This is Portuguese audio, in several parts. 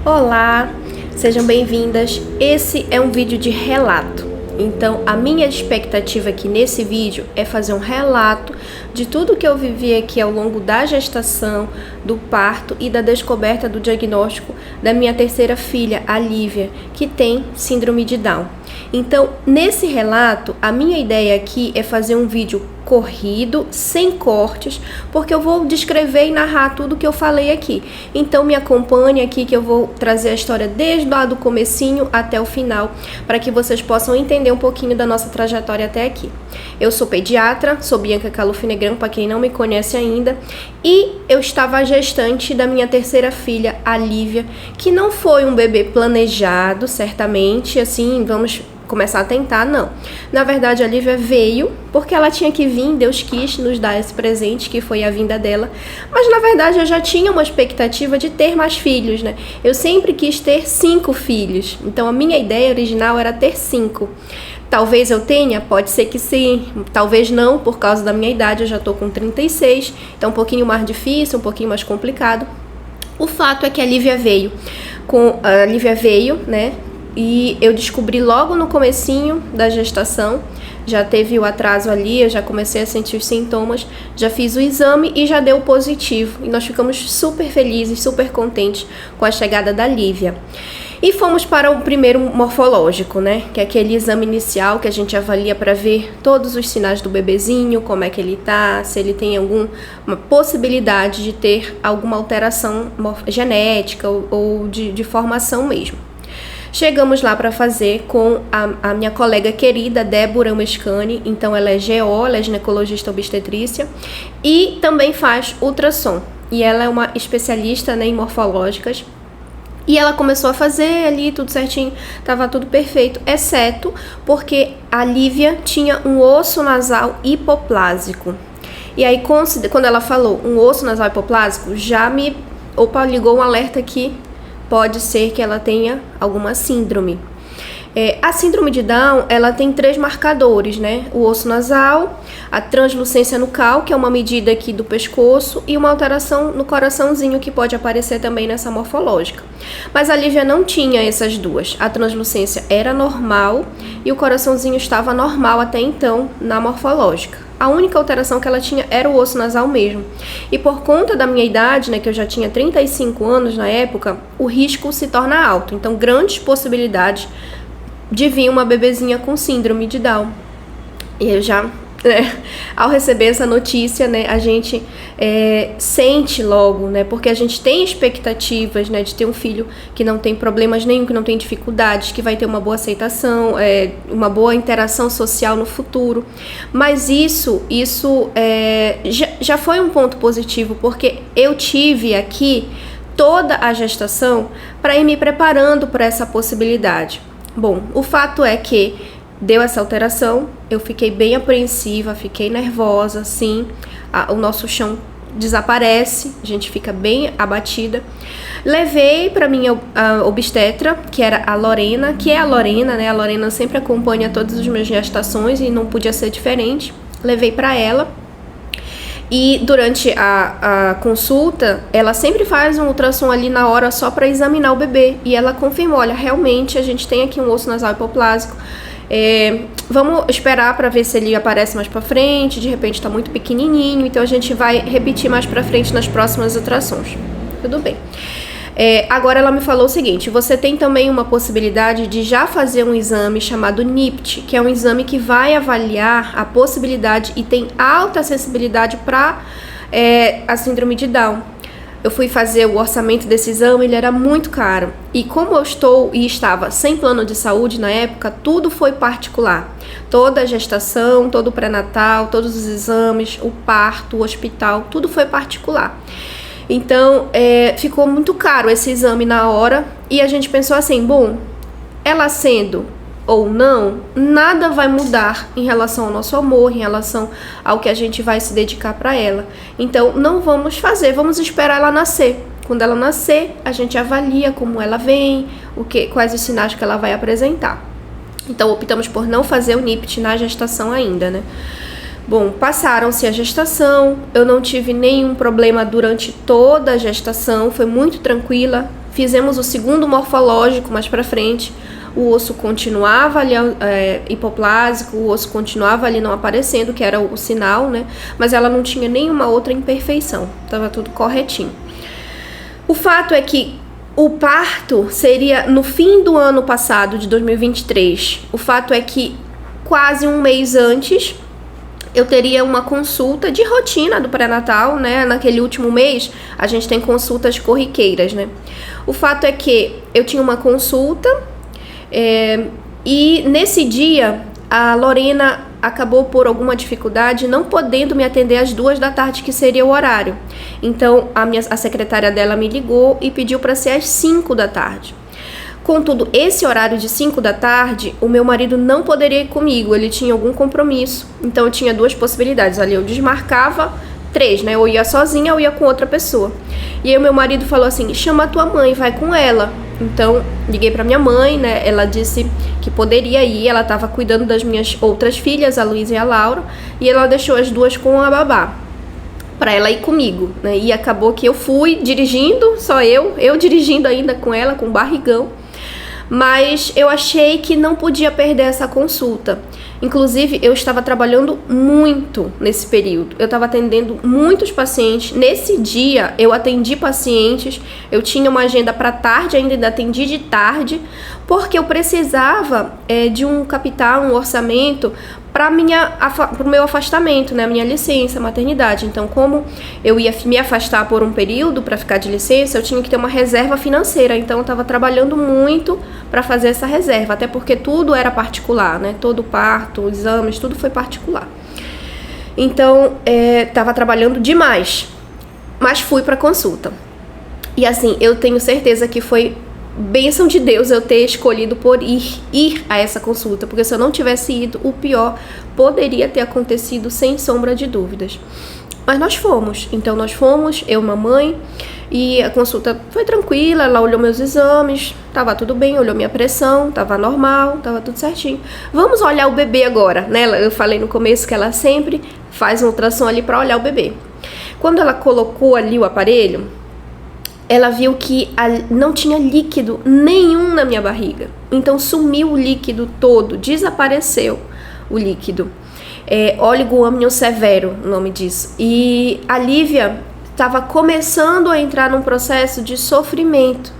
Olá, sejam bem-vindas. Esse é um vídeo de relato. Então, a minha expectativa aqui nesse vídeo é fazer um relato de tudo que eu vivi aqui ao longo da gestação, do parto e da descoberta do diagnóstico da minha terceira filha, a Lívia, que tem síndrome de Down. Então, nesse relato, a minha ideia aqui é fazer um vídeo corrido, sem cortes, porque eu vou descrever e narrar tudo que eu falei aqui. Então, me acompanhe aqui que eu vou trazer a história desde lá do comecinho até o final, para que vocês possam entender um pouquinho da nossa trajetória até aqui. Eu sou pediatra, sou Bianca Caluffi Negrão, para quem não me conhece ainda, e eu estava gestante da minha terceira filha, a Lívia, que não foi um bebê planejado, certamente, assim, vamos começar a tentar, não. Na verdade, a Lívia veio porque ela tinha que vir, Deus quis nos dar esse presente, que foi a vinda dela. Mas, na verdade, eu já tinha uma expectativa de ter mais filhos, né? Eu sempre quis ter 5 filhos. Então, a minha ideia original era ter 5. Talvez eu tenha, pode ser que sim, talvez não, por causa da minha idade, eu já tô com 36, então um pouquinho mais difícil, um pouquinho mais complicado. O fato é que a Lívia veio, né? E eu descobri logo no comecinho da gestação, já teve o atraso ali, eu já comecei a sentir os sintomas, já fiz o exame e já deu positivo. E nós ficamos super felizes, super contentes com a chegada da Lívia. E fomos para o primeiro morfológico, né? Que é aquele exame inicial que a gente avalia para ver todos os sinais do bebezinho, como é que ele tá, se ele tem alguma possibilidade de ter alguma alteração genética ou de formação mesmo. Chegamos lá para fazer com a minha colega querida, Débora Mescani. Então, ela é GO, ela é ginecologista obstetrícia e também faz ultrassom. E ela é uma especialista, né, em morfológicas. E ela começou a fazer ali tudo certinho, tava tudo perfeito, exceto porque a Lívia tinha um osso nasal hipoplásico. E aí, quando ela falou um osso nasal hipoplásico, já me ligou um alerta aqui. Pode ser que ela tenha alguma síndrome. A síndrome de Down, ela tem 3 marcadores, né? O osso nasal, a translucência nucal, que é uma medida aqui do pescoço, e uma alteração no coraçãozinho, que pode aparecer também nessa morfológica. Mas a Lívia não tinha essas duas. A translucência era normal e o coraçãozinho estava normal até então na morfológica. A única alteração que ela tinha era o osso nasal mesmo. E por conta da minha idade, né, que eu já tinha 35 anos na época, o risco se torna alto. Então, grandes possibilidades de vir uma bebezinha com síndrome de Down. E eu já, ao receber essa notícia, né, a gente sente logo, né, porque a gente tem expectativas, né, de ter um filho que não tem problemas nenhum, que não tem dificuldades, que vai ter uma boa aceitação, uma boa interação social no futuro. Mas isso já foi um ponto positivo, porque eu tive aqui toda a gestação para ir me preparando para essa possibilidade. Bom, o fato é que deu essa alteração, eu fiquei bem apreensiva, fiquei nervosa, sim, o nosso chão desaparece, a gente fica bem abatida. Levei para minha obstetra, que era a Lorena, né? A Lorena sempre acompanha todas as minhas gestações e não podia ser diferente. Levei para ela. E durante a consulta, ela sempre faz um ultrassom ali na hora só para examinar o bebê. E ela confirmou, olha, realmente a gente tem aqui um osso nasal hipoplásico. Vamos esperar para ver se ele aparece mais para frente. De repente está muito pequenininho, então a gente vai repetir mais para frente nas próximas ultrassons. Tudo bem. Agora ela me falou o seguinte: você tem também uma possibilidade de já fazer um exame chamado NIPT, que é um exame que vai avaliar a possibilidade e tem alta acessibilidade para a síndrome de Down. Eu fui fazer o orçamento desse exame, ele era muito caro. E como eu estava sem plano de saúde na época, tudo foi particular. Toda a gestação, todo o pré-natal, todos os exames, o parto, o hospital, tudo foi particular. Então, ficou muito caro esse exame na hora e a gente pensou assim, bom, ela sendo ou não, nada vai mudar em relação ao nosso amor, em relação ao que a gente vai se dedicar para ela. Então, não vamos fazer, vamos esperar ela nascer. Quando ela nascer, a gente avalia como ela vem, quais os sinais que ela vai apresentar. Então, optamos por não fazer o NIPT na gestação ainda, né? Bom, passaram-se a gestação, eu não tive nenhum problema durante toda a gestação, foi muito tranquila Fizemos o segundo morfológico mais pra frente. O osso continuava ali hipoplásico, o osso continuava ali não aparecendo, que era o sinal, né? Mas ela não tinha nenhuma outra imperfeição, estava tudo corretinho. O fato é que o parto seria no fim do ano passado, de 2023. O fato é que quase um mês antes eu teria uma consulta de rotina do pré-natal, né? Naquele último mês a gente tem consultas corriqueiras, né? O fato é que eu tinha uma consulta. E nesse dia a Lorena acabou por alguma dificuldade não podendo me atender às 2 da tarde, que seria o horário. Então a secretária dela me ligou e pediu para ser às 5 da tarde. Contudo, esse horário de 5 da tarde, o meu marido não poderia ir comigo, ele tinha algum compromisso. Então eu tinha 2 possibilidades ali, eu desmarcava 3, né? Ou ia sozinha ou ia com outra pessoa. E aí o meu marido falou assim, chama a tua mãe, vai com ela. Então, liguei pra minha mãe, né? Ela disse que poderia ir, ela tava cuidando das minhas outras filhas, a Luísa e a Laura, e ela deixou as 2 com a babá, pra ela ir comigo, né? E acabou que eu fui dirigindo, só eu dirigindo ainda com ela, com barrigão. Mas eu achei que não podia perder essa consulta. Inclusive, eu estava trabalhando muito nesse período. Eu estava atendendo muitos pacientes. Nesse dia, eu atendi pacientes. Eu tinha uma agenda para tarde, ainda atendi de tarde, porque eu precisava de um capital, um orçamento para o meu afastamento, né, minha licença, maternidade. Então, como eu ia me afastar por um período para ficar de licença, eu tinha que ter uma reserva financeira. Então, eu estava trabalhando muito para fazer essa reserva, até porque tudo era particular, né? Todo o parto, os exames, tudo foi particular. Então, estava trabalhando demais, mas fui para consulta. E assim, eu tenho certeza que foi bênção de Deus eu ter escolhido por ir a essa consulta, porque se eu não tivesse ido, o pior poderia ter acontecido sem sombra de dúvidas. Mas nós fomos, então nós fomos, eu e mamãe, e a consulta foi tranquila, ela olhou meus exames, tava tudo bem, olhou minha pressão, tava normal, tava tudo certinho. Vamos olhar o bebê agora, né? Eu falei no começo que ela sempre faz um ultrassom ali para olhar o bebê. Quando ela colocou ali o aparelho, ela viu que não tinha líquido nenhum na minha barriga. Então sumiu o líquido todo, desapareceu o líquido. Oligoâmnio severo, o nome disso. E a Lívia estava começando a entrar num processo de sofrimento,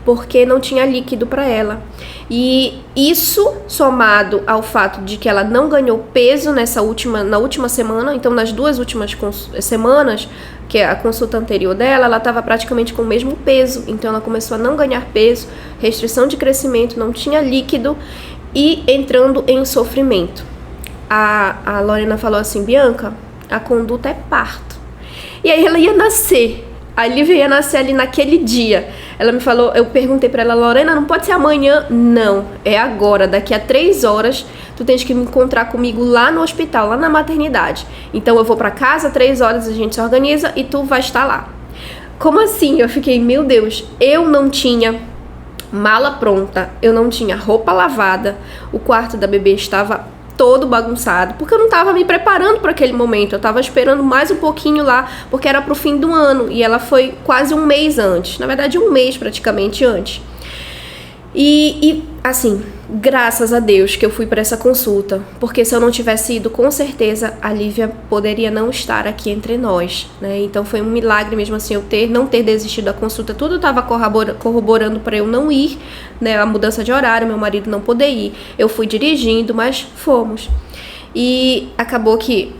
porque não tinha líquido para ela. E isso, somado ao fato de que ela não ganhou peso na última semana, então nas 2 últimas semanas, que é a consulta anterior dela, ela estava praticamente com o mesmo peso, então ela começou a não ganhar peso, restrição de crescimento, não tinha líquido e entrando em sofrimento. A Lorena falou assim, Bianca, a conduta é parto. E aí ela ia nascer. A Lívia ia nascer ali naquele dia. Ela me falou, eu perguntei pra ela, Lorena, não pode ser amanhã? Não, é agora, daqui a 3 horas, tu tens que me encontrar comigo lá no hospital, lá na maternidade. Então eu vou pra casa, 3 horas a gente se organiza e tu vai estar lá. Como assim? Eu fiquei, meu Deus, eu não tinha mala pronta, eu não tinha roupa lavada, o quarto da bebê estava todo bagunçado, porque eu não estava me preparando para aquele momento, eu estava esperando mais um pouquinho lá, porque era pro fim do ano, e ela foi quase um mês antes, na verdade um mês praticamente antes. E assim, graças a Deus que eu fui para essa consulta, porque se eu não tivesse ido, com certeza a Lívia poderia não estar aqui entre nós, né? Então foi um milagre mesmo assim eu não ter desistido da consulta, tudo estava corroborando para eu não ir, né? A mudança de horário, meu marido não poder ir, eu fui dirigindo, mas fomos. E acabou que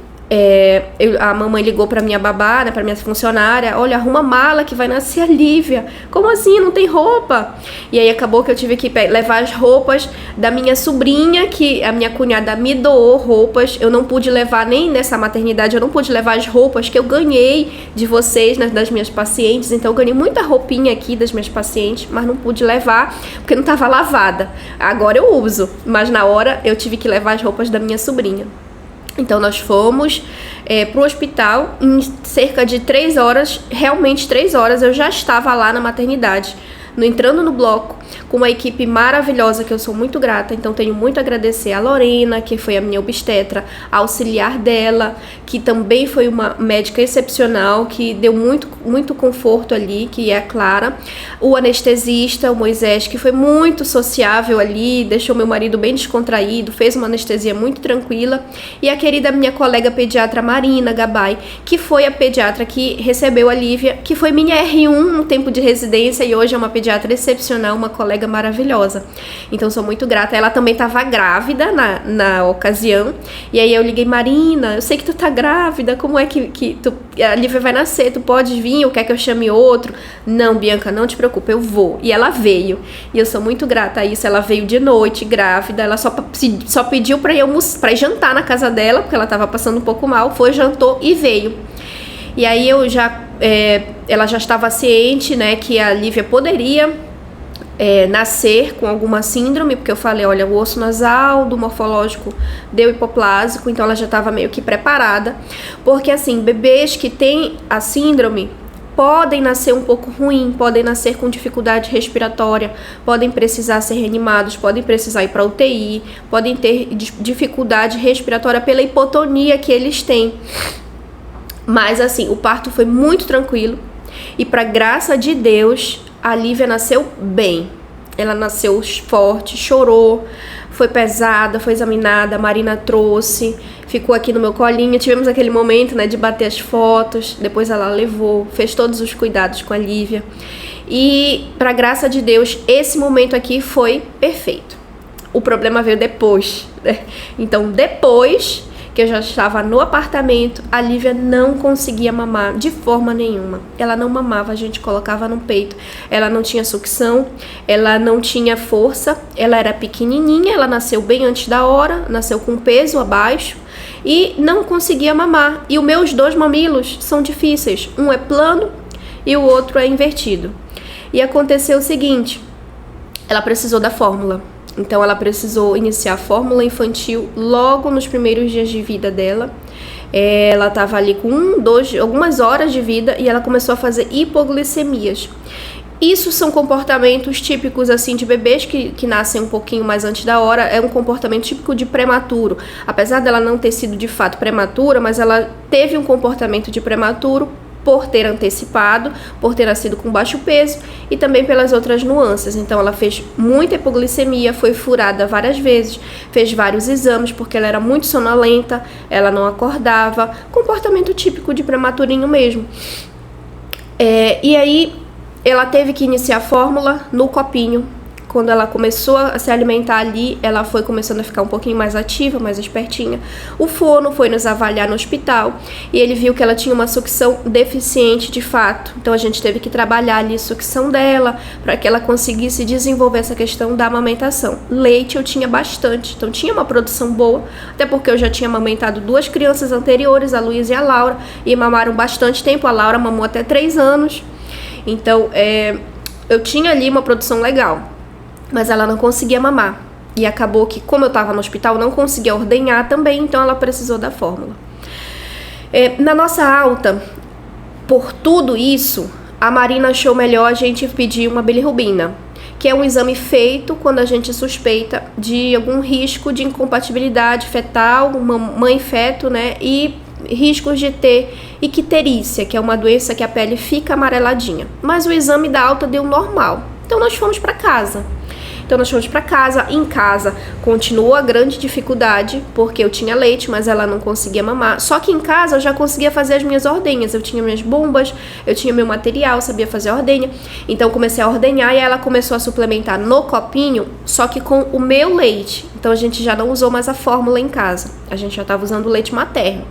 a mamãe ligou pra minha babá, né, pra minha funcionária, olha, arruma mala que vai nascer a Lívia. Como assim? Não tem roupa? E aí acabou que eu tive que levar as roupas da minha sobrinha, que a minha cunhada me doou roupas. Eu não pude levar nem nessa maternidade, eu não pude levar as roupas que eu ganhei de vocês, né, das minhas pacientes. Então eu ganhei muita roupinha aqui das minhas pacientes, mas não pude levar porque não estava lavada. Agora eu uso, mas na hora eu tive que levar as roupas da minha sobrinha. Então nós fomos pro hospital, em cerca de 3 horas, realmente 3 horas eu já estava lá na maternidade, entrando no bloco, com uma equipe maravilhosa que eu sou muito grata. Então tenho muito a agradecer a Lorena, que foi a minha obstetra, a auxiliar dela, que também foi uma médica excepcional, que deu muito conforto ali, que é a Clara, o anestesista, o Moisés, que foi muito sociável ali, deixou meu marido bem descontraído, fez uma anestesia muito tranquila, e a querida minha colega pediatra Marina Gabay, que foi a pediatra que recebeu a Lívia, que foi minha R1 no tempo de residência e hoje é uma pediatra excepcional, uma colega maravilhosa. Então sou muito grata. Ela também estava grávida na ocasião, e aí eu liguei: Marina, eu sei que tu tá grávida, como é que a Lívia vai nascer, tu pode vir ou quer que eu chame outro? Não, Bianca, não te preocupa, eu vou. E ela veio, e eu sou muito grata a isso. Ela veio de noite, grávida, ela só pediu pra ir jantar na casa dela, porque ela tava passando um pouco mal, foi, jantou e veio. E aí ela já estava ciente, né, que a Lívia poderia nascer com alguma síndrome, porque eu falei, olha, o osso nasal do morfológico deu hipoplásico, então ela já estava meio que preparada, porque assim, bebês que têm a síndrome podem nascer um pouco ruim, podem nascer com dificuldade respiratória, podem precisar ser reanimados, podem precisar ir para UTI, podem ter dificuldade respiratória pela hipotonia que eles têm. Mas assim, o parto foi muito tranquilo e, para graça de Deus, a Lívia nasceu bem. Ela nasceu forte, chorou, foi pesada, foi examinada, a Marina trouxe, ficou aqui no meu colinho. Tivemos aquele momento, né, de bater as fotos, depois ela levou, fez todos os cuidados com a Lívia. E, para graça de Deus, esse momento aqui foi perfeito. O problema veio depois, né? Então, depois que eu já estava no apartamento, a Lívia não conseguia mamar de forma nenhuma. Ela não mamava, a gente colocava no peito. Ela não tinha sucção, ela não tinha força, ela era pequenininha, ela nasceu bem antes da hora, nasceu com peso abaixo e não conseguia mamar. E os meus 2 mamilos são difíceis, um é plano e o outro é invertido. E aconteceu o seguinte, ela precisou da fórmula. Então ela precisou iniciar a fórmula infantil logo nos primeiros dias de vida dela. Ela estava ali com algumas horas de vida e ela começou a fazer hipoglicemias. Isso são comportamentos típicos assim de bebês que nascem um pouquinho mais antes da hora. É um comportamento típico de prematuro. Apesar dela não ter sido de fato prematura, mas ela teve um comportamento de prematuro por ter antecipado, por ter nascido com baixo peso e também pelas outras nuances. Então ela fez muita hipoglicemia, foi furada várias vezes, fez vários exames porque ela era muito sonolenta, ela não acordava, comportamento típico de prematurinho mesmo. E aí ela teve que iniciar a fórmula no copinho. Quando ela começou a se alimentar ali, ela foi começando a ficar um pouquinho mais ativa, mais espertinha. O fono foi nos avaliar no hospital e ele viu que ela tinha uma sucção deficiente de fato. Então a gente teve que trabalhar ali a sucção dela para que ela conseguisse desenvolver essa questão da amamentação. Leite eu tinha bastante, então tinha uma produção boa, até porque eu já tinha amamentado 2 crianças anteriores, a Luísa e a Laura, e mamaram bastante tempo. A Laura mamou até 3 anos. Então eu tinha ali uma produção legal. Mas ela não conseguia mamar. E acabou que, como eu estava no hospital, não conseguia ordenhar também, então ela precisou da fórmula. Na nossa alta, por tudo isso, a Marina achou melhor a gente pedir uma bilirrubina, que é um exame feito quando a gente suspeita de algum risco de incompatibilidade fetal, mãe-feto, né? E riscos de ter icterícia, que é uma doença que a pele fica amareladinha. Mas o exame da alta deu normal. Então nós fomos para casa. Em casa continuou a grande dificuldade, porque eu tinha leite, mas ela não conseguia mamar. Só que em casa eu já conseguia fazer as minhas ordenhas, eu tinha minhas bombas, eu tinha meu material, sabia fazer ordenha. Então comecei a ordenhar e ela começou a suplementar no copinho, só que com o meu leite. Então a gente já não usou mais a fórmula em casa, a gente já estava usando o leite materno.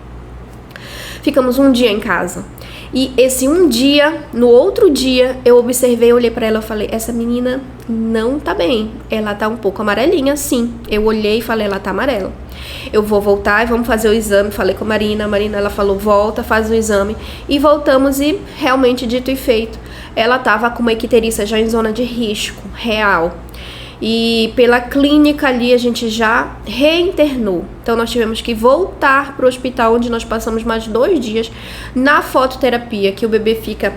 Ficamos um dia em casa. E esse um dia, no outro dia, eu observei, olhei pra ela e falei, essa menina não tá bem. Ela tá um pouco amarelinha, sim. Eu olhei e falei, ela tá amarela. Eu vou voltar e vamos fazer o exame. Falei com a Marina, ela falou, volta, faz o exame. E voltamos e realmente, dito e feito, ela tava com uma icterícia já em zona de risco real. e pela clínica ali a gente já reinternou. Então nós tivemos que voltar para o hospital, onde nós passamos mais 2 dias na fototerapia, que o bebê fica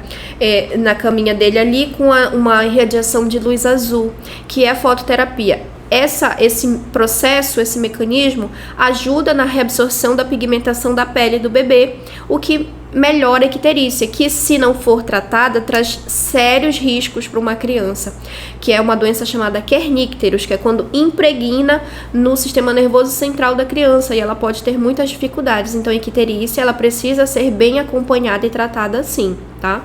na caminha dele ali com uma irradiação de luz azul, que é a fototerapia. Esse processo, esse mecanismo ajuda na reabsorção da pigmentação da pele do bebê, o que melhora a icterícia, que se não for tratada traz sérios riscos para uma criança, que é uma doença chamada kernícteros, que é quando impregna no sistema nervoso central da criança e ela pode ter muitas dificuldades. Então a icterícia ela precisa ser bem acompanhada e tratada assim, tá?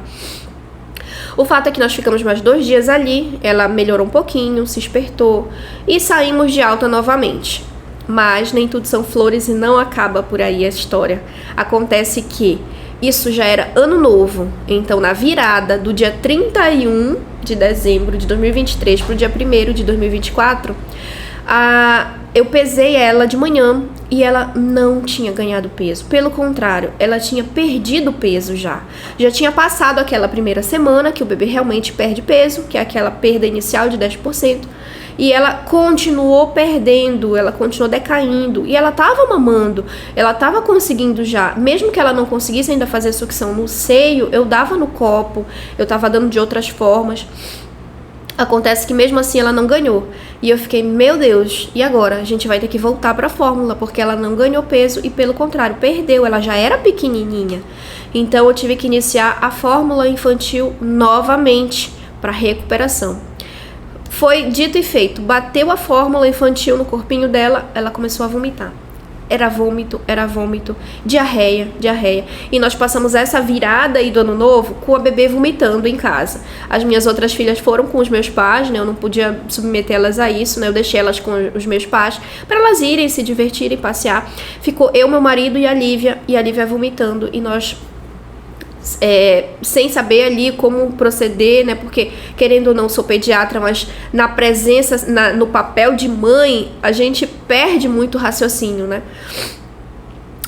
O fato é que nós ficamos mais 2 dias ali, ela melhorou um pouquinho, se espertou e saímos de alta novamente. Mas nem tudo são flores e não acaba por aí a história. Acontece que isso já era ano novo, então na virada do dia 31 de dezembro de 2023 para o dia 1º de 2024, eu pesei ela de manhã e ela não tinha ganhado peso. Pelo contrário, ela tinha perdido peso já. Já tinha passado aquela primeira semana que o bebê realmente perde peso, que é aquela perda inicial de 10%. E ela continuou perdendo, ela continuou decaindo. E ela estava mamando, ela estava conseguindo já. Mesmo que ela não conseguisse ainda fazer sucção no seio, eu dava no copo, eu estava dando de outras formas. Acontece que mesmo assim ela não ganhou. E eu fiquei, meu Deus, e agora? A gente vai ter que voltar para a fórmula, porque ela não ganhou peso e pelo contrário, perdeu. Ela já era pequenininha. Então eu tive que iniciar a fórmula infantil novamente para recuperação. Foi dito e feito, bateu a fórmula infantil no corpinho dela, ela começou a vomitar. Era vômito, diarreia. E nós passamos essa virada aí do ano novo com a bebê vomitando em casa. As minhas outras filhas foram com os meus pais, né? Eu não podia submetê-las a isso, né? Eu deixei elas com os meus pais para elas irem, se divertirem, passear. Ficou eu, meu marido e a Lívia vomitando. E nós... sem saber ali como proceder, né? Porque, querendo ou não, sou pediatra, mas na presença, no papel de mãe, a gente perde muito raciocínio, né?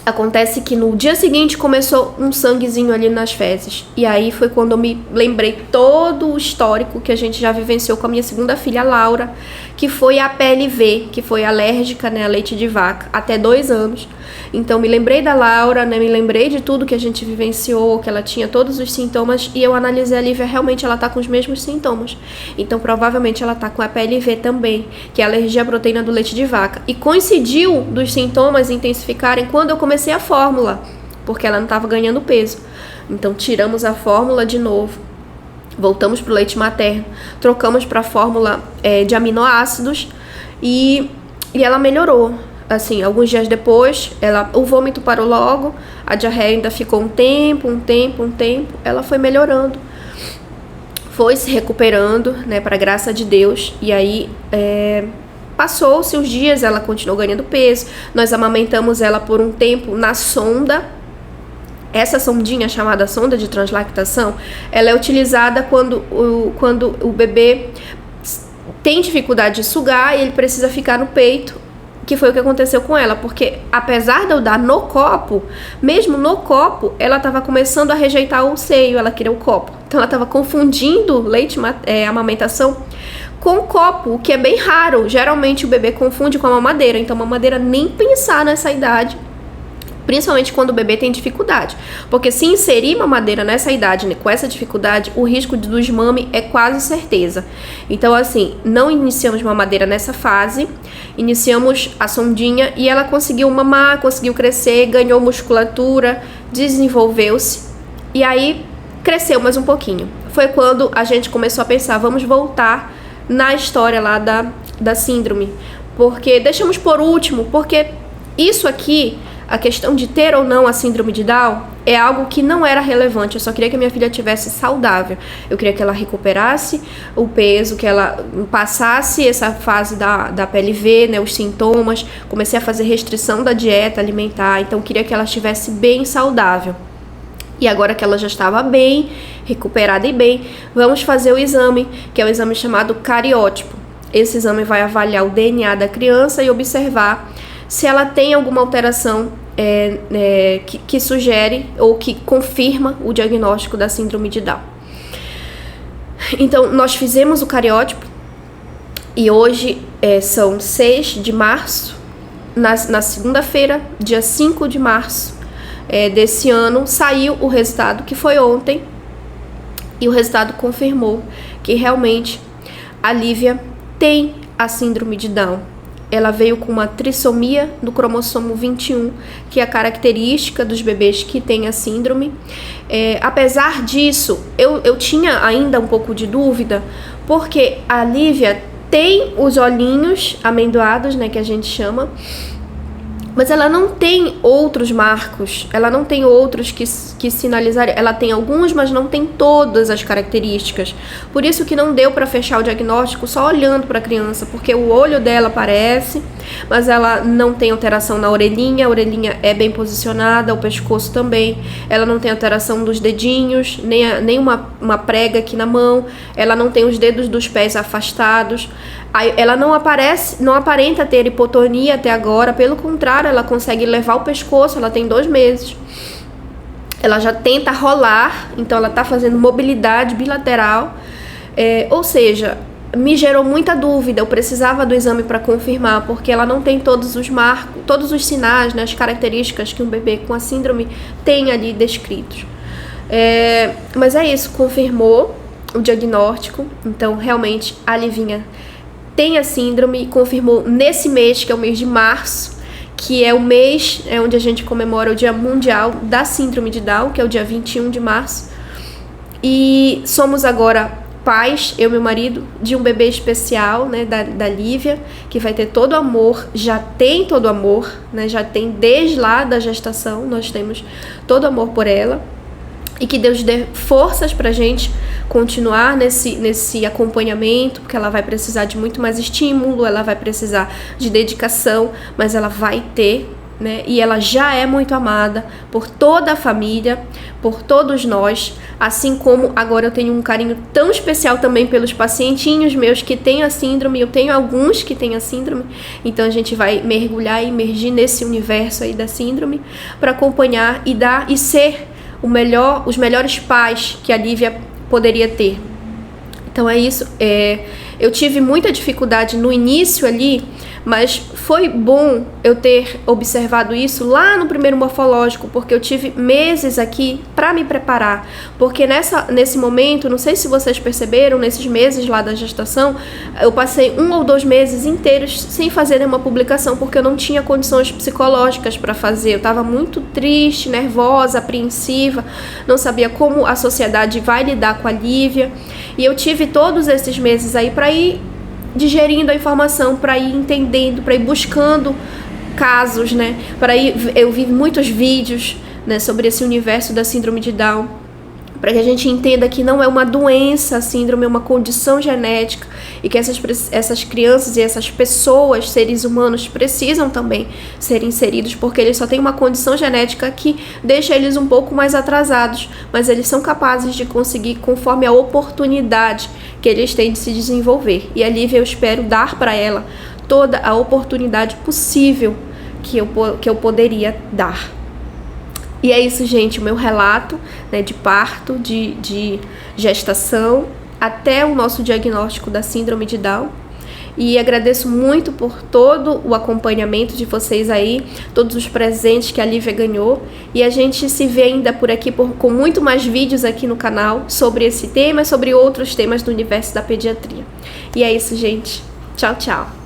Acontece que no dia seguinte começou um sanguezinho ali nas fezes. E aí foi quando eu me lembrei todo o histórico que a gente já vivenciou com a minha segunda filha, Laura, que foi a PLV, que foi alérgica, né, a leite de vaca, até 2 anos. Então me lembrei da Laura, né, me lembrei de tudo que a gente vivenciou, que ela tinha todos os sintomas, e eu analisei a Lívia, realmente ela tá com os mesmos sintomas. Então provavelmente ela tá com a PLV também, que é a alergia à proteína do leite de vaca. E coincidiu dos sintomas intensificarem quando eu comecei a fórmula, porque ela não estava ganhando peso. Então tiramos a fórmula de novo, voltamos para o leite materno, trocamos para a fórmula de aminoácidos e ela melhorou. Assim, alguns dias depois, o vômito parou logo, a diarreia ainda ficou um tempo, ela foi melhorando, foi se recuperando, né, para graça de Deus, e aí passou-se os dias, ela continuou ganhando peso, nós amamentamos ela por um tempo na sonda. Essa sondinha, chamada sonda de translactação, ela é utilizada quando o bebê tem dificuldade de sugar e ele precisa ficar no peito, que foi o que aconteceu com ela, porque apesar de eu dar no copo, mesmo no copo, ela estava começando a rejeitar o seio, ela queria o copo. Então ela estava confundindo amamentação com copo, o que é bem raro. Geralmente o bebê confunde com a mamadeira, então a mamadeira nem pensar nessa idade, principalmente quando o bebê tem dificuldade. Porque se inserir mamadeira nessa idade, né, com essa dificuldade, o risco do desmame é quase certeza. Então, assim, não iniciamos mamadeira nessa fase, iniciamos a sondinha e ela conseguiu mamar, conseguiu crescer, ganhou musculatura, desenvolveu-se e aí cresceu mais um pouquinho. Foi quando a gente começou a pensar, vamos voltar na história lá da síndrome. Porque deixamos por último, porque isso aqui... A questão de ter ou não a síndrome de Down é algo que não era relevante. Eu só queria que a minha filha tivesse saudável. Eu queria que ela recuperasse o peso, que ela passasse essa fase da PLV, né, os sintomas. Comecei a fazer restrição da dieta alimentar. Então, eu queria que ela estivesse bem saudável. E agora que ela já estava bem, recuperada e bem, vamos fazer o exame, que é o exame chamado cariótipo. Esse exame vai avaliar o DNA da criança e observar se ela tem alguma alteração que sugere ou que confirma o diagnóstico da síndrome de Down. Então, nós fizemos o cariótipo E hoje são 6 de março, na segunda-feira, dia 5 de março desse ano, saiu o resultado, que foi ontem, e o resultado confirmou que realmente a Lívia tem a síndrome de Down. Ela veio com uma trissomia do cromossomo 21, que é a característica dos bebês que têm a síndrome. Apesar disso, eu tinha ainda um pouco de dúvida, porque a Lívia tem os olhinhos amendoados, né, que a gente chama, mas ela não tem outros marcos, ela não tem outros que sinalizariam. Ela tem alguns, mas não tem todas as características. Por isso que não deu para fechar o diagnóstico só olhando para a criança, porque o olho dela aparece, mas ela não tem alteração na orelhinha, a orelhinha é bem posicionada, o pescoço também. Ela não tem alteração dos dedinhos, nem uma prega aqui na mão, ela não tem os dedos dos pés afastados. Ela não aparenta ter hipotonia até agora, pelo contrário, ela consegue levar o pescoço, ela tem 2 meses. Ela já tenta rolar, então ela está fazendo mobilidade bilateral. Ou seja, me gerou muita dúvida, eu precisava do exame para confirmar, porque ela não tem todos os marcos, todos os sinais, né, as características que um bebê com a síndrome tem ali descritos. Mas é isso, confirmou o diagnóstico, então realmente a Livinha tem a síndrome, confirmou nesse mês, que é o mês de março, que é o mês onde a gente comemora o Dia Mundial da Síndrome de Down, que é o dia 21 de março. E somos agora pais, eu e meu marido, de um bebê especial, né, da Lívia, que vai ter todo o amor, já tem todo o amor, né, já tem desde lá da gestação, nós temos todo o amor por ela. E que Deus dê forças pra gente continuar nesse acompanhamento, porque ela vai precisar de muito mais estímulo, ela vai precisar de dedicação, mas ela vai ter, né? E ela já é muito amada por toda a família, por todos nós, assim como agora eu tenho um carinho tão especial também pelos pacientinhos meus que têm a síndrome, eu tenho alguns que têm a síndrome, então a gente vai mergulhar e imergir nesse universo aí da síndrome para acompanhar e ser os melhores pais que a Lívia poderia ter. Então é isso. Eu tive muita dificuldade no início ali, mas foi bom eu ter observado isso lá no primeiro morfológico, porque eu tive meses aqui para me preparar, porque nesse momento, não sei se vocês perceberam, nesses meses lá da gestação, eu passei 1 ou 2 meses inteiros sem fazer nenhuma publicação, porque eu não tinha condições psicológicas para fazer. Eu estava muito triste, nervosa, apreensiva, não sabia como a sociedade vai lidar com a Lívia, e eu tive todos esses meses aí para ir digerindo a informação, para ir entendendo, para ir buscando casos, né? Eu vi muitos vídeos, né, sobre esse universo da síndrome de Down, para que a gente entenda que não é uma doença, a síndrome é uma condição genética e que essas crianças e essas pessoas, seres humanos, precisam também ser inseridos, porque eles só têm uma condição genética que deixa eles um pouco mais atrasados, mas eles são capazes de conseguir conforme a oportunidade que eles têm de se desenvolver. E a Lívia, eu espero dar para ela toda a oportunidade possível que eu poderia dar. E é isso, gente, o meu relato, né, de parto, de gestação, até o nosso diagnóstico da síndrome de Down. E agradeço muito por todo o acompanhamento de vocês aí, todos os presentes que a Lívia ganhou. E a gente se vê ainda por aqui com muito mais vídeos aqui no canal sobre esse tema e sobre outros temas do universo da pediatria. E é isso, gente. Tchau, tchau.